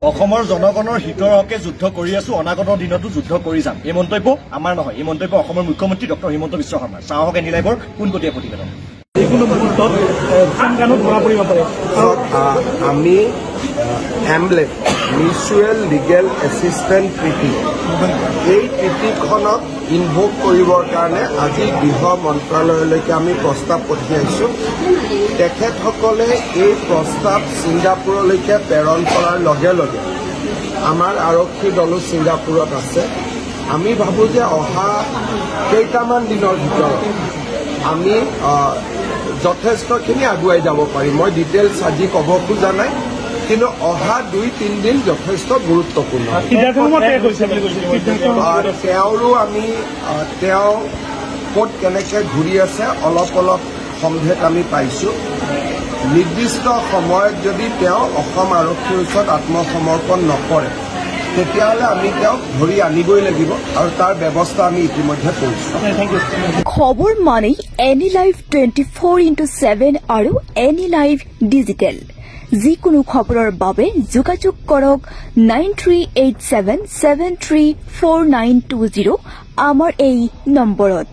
অসমৰ জনগণৰ হিতৰ হকে যুদ্ধ কৰি আছো, অনাগত দিনতো যুদ্ধ কৰি যাম। এই মন্তব্য আমাৰ নহয়, এই মন্তব্য অসমৰ মুখ্যমন্ত্ৰী ডক্টৰ হিমন্ত বিশ্ব শৰ্মা। চাহক এনি লাইভৰ পোনপটীয়া প্ৰতিবেদন। যিকোনো মুহূৰ্তত সংখ্যানো ধৰা পৰিব পাৰে। আমি emblem mutual legal assistant treaty এই ট্ৰিটিখনক ইনভোক কৰিবৰ কাৰণে আজি গৃহ মন্ত্ৰালয়লৈকে আমি প্ৰস্তাৱ পঠিয়াইছো। তেখেতসকলে এই প্ৰস্তাৱ ছিংগাপুৰলৈকে প্ৰেৰণ কৰাৰ লগে লগে আমাৰ আৰক্ষী দলো ছিংগাপুৰত আছে। আমি ভাবো যে অহা কেইটামান দিনৰ ভিতৰত আমি যথেষ্টখিনি আগুৱাই যাব পাৰিম। মই ডিটেইলছ আজি ক'ব খোজা নাই, কিন্তু অহা 2-3 দিন যথেষ্ট গুৰুত্বপূৰ্ণ। তেওঁৰো আমি তেওঁ ক'ত কেনেকৈ ঘূৰি আছে অলপ সম্ভেদ আমি পাইছোঁ। নিৰ্দিষ্ট সময়ত যদি তেওঁ অসম আৰক্ষীৰ ওচৰত আত্মসমৰ্পণ নকৰে তেতিয়াহ'লে আমি তেওঁক ধৰি আনিবই লাগিব, আৰু তাৰ ব্যৱস্থা আমি ইতিমধ্যে কৰিছোঁ। খবৰ মানেই এনি লাইভ 24/7 আৰু এনি লাইভ ডিজিটেল। যিকোনো খবৰৰ বাবে যোগাযোগ কৰক 9387734920 আমাৰ এই নম্বৰত।